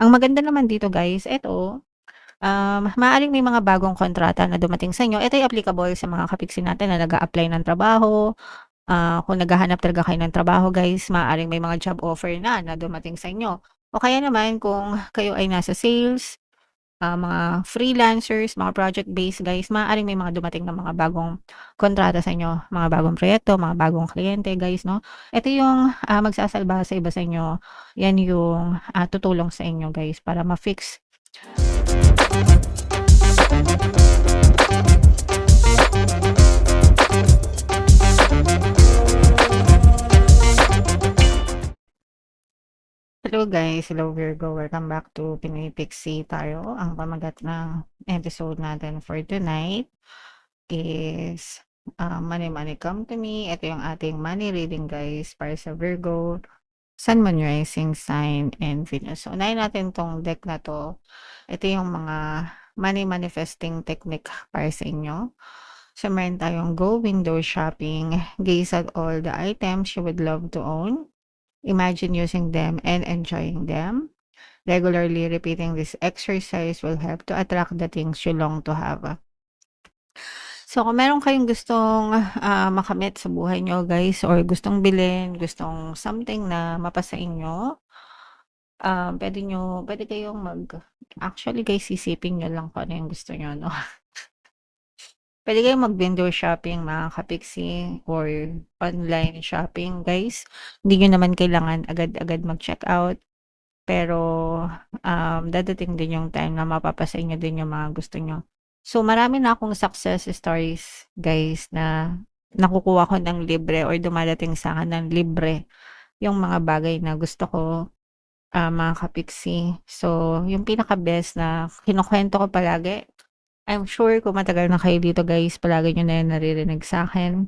Ang maganda naman dito guys, eto, maaaring may mga bagong kontrata na dumating sa inyo. Ito'y applicable sa mga kapiksin natin na nag-a-apply ng trabaho. Kung naghahanap talaga kayo ng trabaho guys, maaaring may mga job offer na dumating sa inyo. O kaya naman kung kayo ay nasa sales, mga freelancers, mga project based guys, maaaring may mga dumating na mga bagong kontrata sa inyo, mga bagong proyekto, mga bagong kliyente guys, no? Ito yung magsasalba sa iba sa inyo. Yan yung tutulong sa inyo guys para ma-fix. Hello guys, hello Virgo, welcome back to Pinoy Pixie tayo. Ang pamagat ng episode natin for tonight is Money Money Come to Me. Ito yung ating money reading guys para sa Virgo, Sun, Moon, Rising Sign, and Venus. So, unahin natin tong deck na to. Ito yung mga money manifesting technique para sa inyo. So, meron tayong go window shopping, gaze at all the items you would love to own. Imagine using them and enjoying them. Regularly repeating this exercise will help to attract the things you long to have. So, kung meron kayong gustong makamit sa buhay nyo guys, or gustong bilhin, gustong something na mapasa inyo, pwede kayong actually guys, sisipin nyo lang kung ano yung gusto nyo, no? Pwede kayong mag-window shopping mga kapiksi or online shopping guys. Hindi nyo naman kailangan agad-agad mag-check out. Pero dadating din yung time na mapapasa inyo din yung mga gusto nyo. So marami na akong success stories guys na nakukuha ko ng libre or dumadating sa akin ng libre yung mga bagay na gusto ko, mga kapiksi. So yung pinaka-best na kinukwento ko palagi, I'm sure kung matagal na kayo dito guys, palagi nyo na yun naririnig sa akin.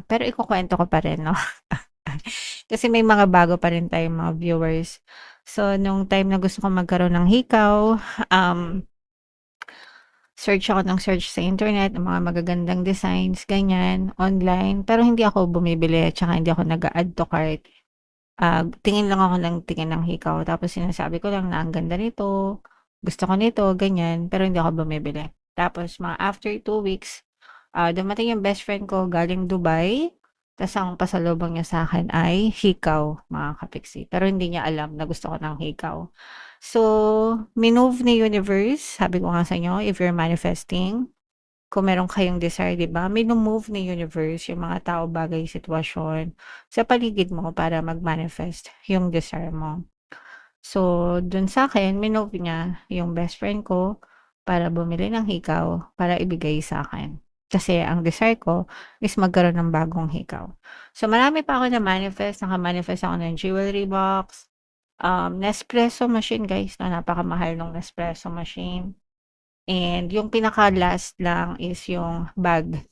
Pero ikukwento ko pa rin, no? Kasi may mga bago pa rin tayong mga viewers. So, nung time na gusto ko magkaroon ng hikaw, search ako ng search sa internet, ng mga magagandang designs, ganyan, online. Pero hindi ako bumibili, tsaka hindi ako nag-add to cart. Tingin lang ako ng tingin ng hikaw. Tapos sinasabi ko lang na ang ganda nito, gusto ko nito, ganyan. Pero hindi ako bumibili. Tapos mga after 2 weeks, dumating yung best friend ko galing Dubai. Tas ang pasalubong niya sa akin ay hikaw, mga kapiksi. Pero hindi niya alam na gusto ko ng hikaw. So, minove ni universe, sabi ko nga sa inyo, if you're manifesting, kung meron kayong desire, di ba? Move ni universe yung mga tao, bagay, sitwasyon sa paligid mo para mag-manifest yung desire mo. So, dun sa akin, minove niya yung best friend ko para bumili ng hikaw para ibigay sa akin. Kasi ang desire ko is magkaroon ng bagong hikaw. So, marami pa ako na-manifest. Naka-manifest ako ng jewelry box, Nespresso machine guys, na napakamahal ng Nespresso machine. And yung pinaka-last lang is yung bag,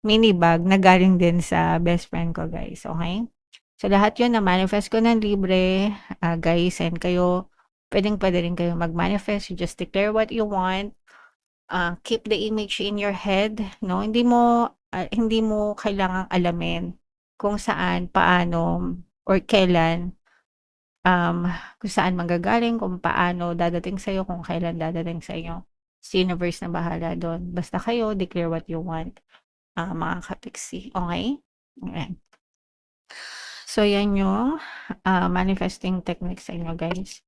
mini bag na galing din sa best friend ko guys, okay? So, lahat yun na-manifest ko ng libre, guys, and kayo, pwedeng-pwede rin kayo mag-manifest. You just declare what you want. Keep the image in your head, no? Hindi mo kailangang alamin kung saan, paano, or kailan, kung saan manggagaling, kung paano dadating sa'yo, kung kailan dadating sa'yo. Si universe na bahala doon. Basta kayo, declare what you want, mga kapiksi. Okay? Ayan. So, yan yung manifesting techniques sa inyo, guys.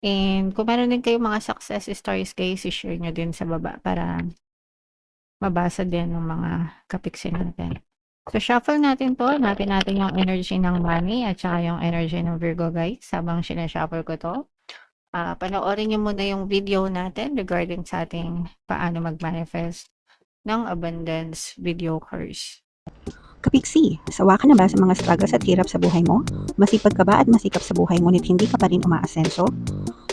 And kung meron din kayong mga success stories guys, i-share nyo din sa baba para mabasa din ng mga kapiksi natin. So, shuffle natin to. Natin yung energy ng money at saka yung energy ng Virgo guys. Habang sinashuffle ko to, panoorin nyo muna yung video natin regarding sa ating paano mag-manifest ng abundance video course. Kapiksi, sawa ka na ba sa mga struggles at hirap sa buhay mo? Masipag ka ba at masikap sa buhay ngunit hindi ka pa rin umaasenso?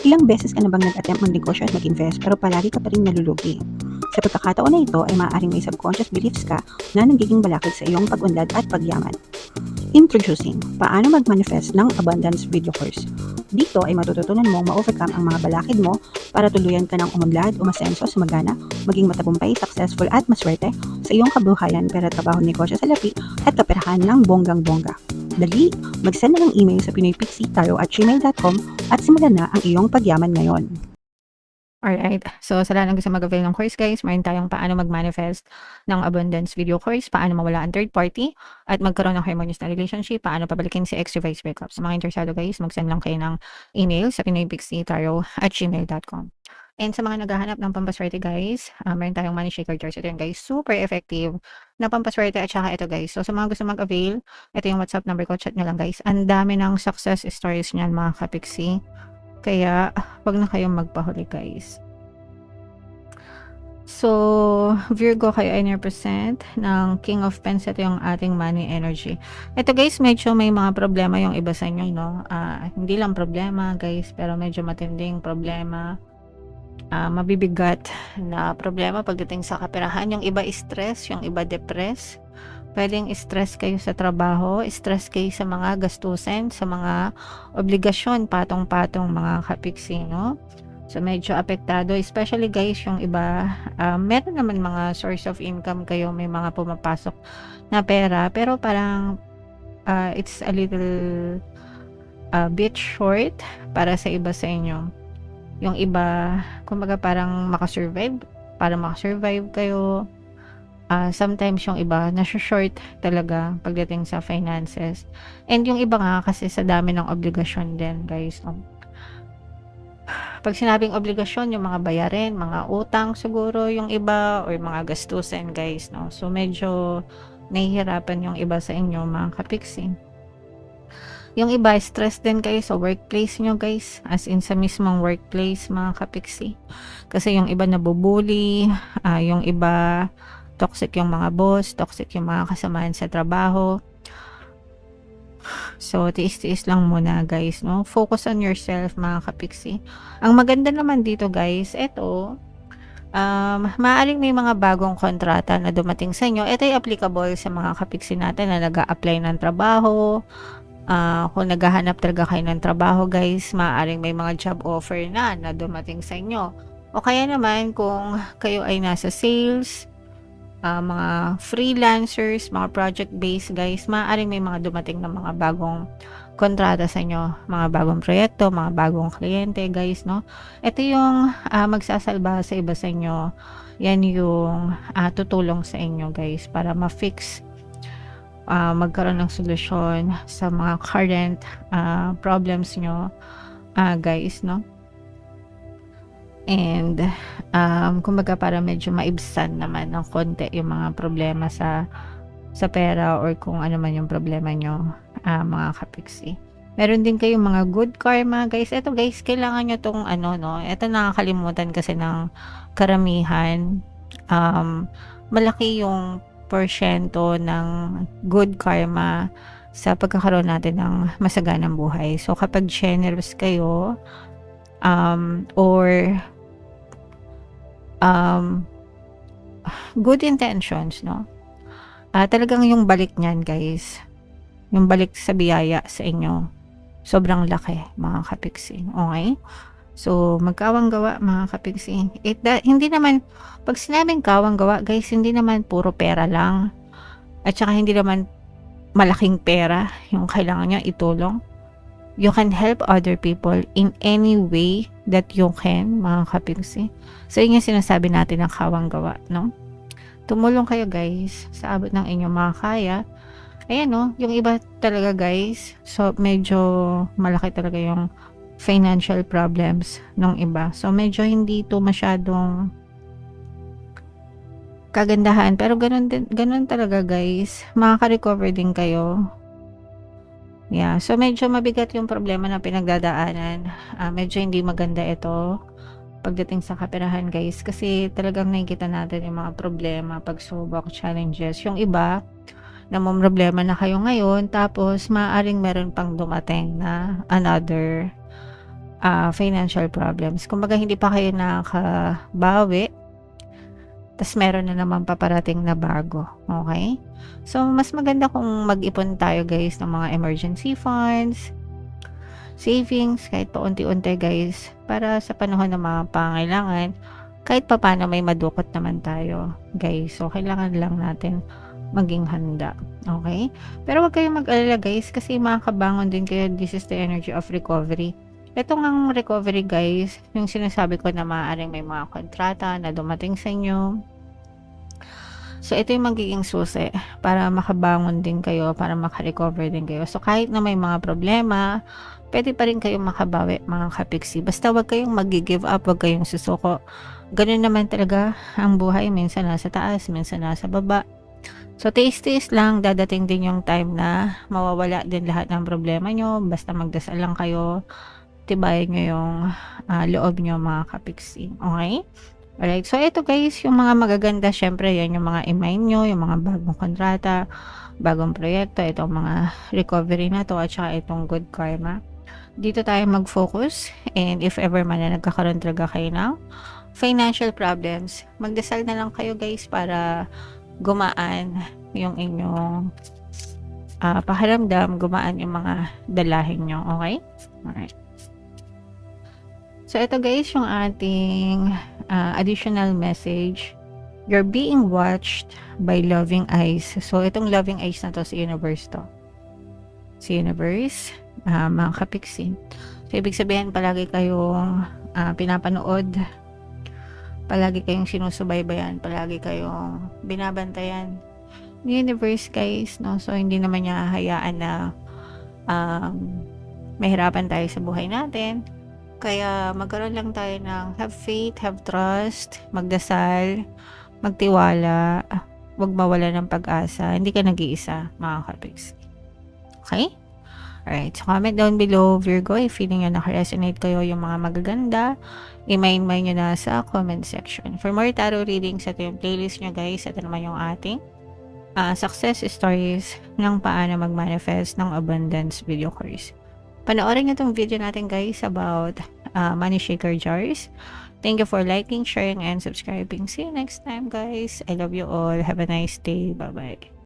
Ilang beses ka na bang nag-attempt magnegosyo at mag-invest pero palagi ka pa rin nalulugi? Sa pagkakataon na ito ay maaaring may subconscious beliefs ka na nagiging balakid sa iyong pag-unlad at pagyaman. Introducing, paano mag-manifest ng abundance video course. Dito ay matututunan mong ma-overcome ang mga balakid mo para tuluyan ka ng umunlad, umasenso, sumagana, maging matagumpay, successful at maswerte sa iyong kabuhayan, pera, trabaho, negosyo, salapi at kaperahan ng bonggang-bongga. Dali! Mag-send na ng email sa pinoypixie@gmail.com at simulan na ang iyong pagyaman ngayon. Alright. So, sa lahat ng gusto mag-avail ng course guys, meron tayong paano mag-manifest ng abundance video course, paano mawala ang third party, at magkaroon ng harmonious na relationship, paano pabalikin si ex reverse breakup. Sa mga interesado guys, mag-send lang kayo ng email sa pinoypixie@gmail.com. And sa mga naghahanap ng pampaswerte guys, meron tayong money shaker jars. Ito yun guys, super effective na pampaswerte at saka ito guys. So, sa mga gusto mag-avail, ito yung WhatsApp number ko, chat nyo lang guys. Ang dami ng success stories niyan mga kapiksi. Kaya, wag na kayong magpahuli guys. So, Virgo kayo ay represent ng King of Pens. Ito yung ating money energy. Ito guys, medyo may mga problema yung iba sa inyo, no? Hindi lang problema guys, pero medyo matinding problema. Mabibigat na problema pagdating sa kaperahan. Yung iba stress, yung iba depress. Pwedeng stress kayo sa trabaho, stress kayo sa mga gastusin, sa mga obligasyon, patong-patong mga kapiksi, no? So, medyo apektado, especially guys, yung iba, meron naman mga source of income kayo, may mga pumapasok na pera, pero parang it's a little bit short para sa iba sa inyo. Yung iba, kumbaga parang para makasurvive kayo. Sometimes yung iba nasa-short talaga pagdating sa finances. And yung iba nga kasi sa dami ng obligasyon din guys, no? Pag sinabing obligasyon, yung mga bayarin, mga utang siguro yung iba, or mga gastusin guys, no? So medyo nahihirapan yung iba sa inyo mga kapiksi. Yung iba, stress din kayo sa workplace nyo guys, as in sa mismong workplace mga kapiksi. Kasi yung iba nabubuli, yung iba toxic yung mga boss, toxic yung mga kasamahan sa trabaho. So, tiis-tiis lang muna guys, no? Focus on yourself mga kapiksi. Ang maganda naman dito guys, eto, maaaring may mga bagong kontrata na dumating sa inyo. Ito ay applicable sa mga kapiksi natin na nag-a-apply ng trabaho. Kung naghahanap talaga kayo ng trabaho guys, maaaring may mga job offer na dumating sa inyo. O kaya naman kung kayo ay nasa sales, mga freelancers, mga project-based guys, maaaring may mga dumating na mga bagong kontrata sa inyo, mga bagong proyekto, mga bagong kliyente guys, no? Ito yung magsasalba sa iba sa inyo. Yan yung tutulong sa inyo guys para ma-fix, magkaroon ng solusyon sa mga current problems nyo guys, no? And kumbaga para medyo maibsan naman ng konti yung mga problema sa pera, or kung ano man yung problema nyo mga kapiksi. Meron din kayong mga good karma guys. Ito guys, kailangan nyo tong no? Ito nakakalimutan kasi ng karamihan. Malaki yung porsyento ng good karma sa pagkakaroon natin ng masaganang buhay. So kapag generous kayo, or good intentions, no? Talagang yung balik niyan guys, yung balik sa biyaya sa inyo, sobrang laki mga kapiksi. Okay? So, magkawang gawa mga kapiksi. Hindi naman, pag sinabing kawang gawa guys, hindi naman puro pera lang. At saka hindi naman malaking pera yung kailangan nyo itulong. You can help other people in any way that you can, mga kapiksi. So, yun yung sinasabi natin ng kawang gawa, no? Tumulong kayo guys sa abot ng inyong makakaya. Ayan, no? Yung iba talaga guys, so medyo malaki talaga yung financial problems ng iba. So, medyo hindi to masyadong kagandahan. Pero ganun talaga guys. Makaka-recover din kayo. Yeah, so medyo mabigat yung problema na pinagdadaanan. Medyo hindi maganda ito pagdating sa kaperahan guys, kasi talagang nakikita natin yung mga problema, pagsubok, challenges. Yung iba, problema na kayo ngayon, tapos maaaring meron pang dumating na another financial problems. Kumbaga hindi pa kayo nakakabawi, tas meron na naman paparating na bago. Okay? So, mas maganda kung mag-ipon tayo guys ng mga emergency funds, savings, kahit paunti-unti guys, para sa panahon ng mga pangailangan, kahit papaano may madukot naman tayo guys. So, kailangan lang natin maging handa. Okay? Pero wag kayong mag-alala guys kasi makakabangon din kayo. This is the energy of recovery. Ito ngang recovery guys, yung sinasabi ko na maaaring may mga kontrata na dumating sa inyo. So, ito yung magiging susi para makabangon din kayo, para maka-recover din kayo. So, kahit na may mga problema, pwede pa rin kayong makabawi mga kapiksi. Basta wag kayong mag-give up, wag kayong susuko. Ganun naman talaga ang buhay. Minsan nasa taas, minsan nasa baba. So, tiis-tiis lang, dadating din yung time na mawawala din lahat ng problema nyo. Basta magdasal lang kayo, tibayan nyo yung loob nyo mga kapiksi. Okay? Alright, so ito guys, yung mga magaganda, syempre yan yung mga email nyo, yung mga bagong kontrata, bagong proyekto, itong mga recovery na to, at saka itong good karma. Dito tayo mag-focus, and if ever man na nagkakaroon talaga kayo ng financial problems, magdasal na lang kayo guys para gumaan yung inyong pakiramdam, gumaan yung mga dalahin nyo, okay? Alright. So, ito guys, yung ating additional message. You're being watched by loving eyes. So, itong loving eyes na to, si universe to. Si universe, mga kapiksi. So, ibig sabihin, palagi kayong pinapanood. Palagi kayong sinusubaybayan. Palagi kayong binabantayan. Ni universe guys, no? So, hindi naman niya hayaan na mahirapan tayo sa buhay natin. Kaya magkaroon lang tayo ng have faith, have trust, magdasal, magtiwala, wag mawala ng pag-asa. Hindi ka nag-iisa, mga kapiks. Okay? Alright, so comment down below, Virgo, if feeling nyo naka-resonate kayo yung mga magaganda, i-mind nyo na sa comment section. For more tarot readings, ito yung playlist nyo guys. Ito naman yung ating success stories ng paano mag-manifest ng abundance video course. Panoorin nyo itong video natin guys about money shaker jars. Thank you for liking, sharing, and subscribing. See you next time guys. I love you all. Have a nice day. Bye-bye.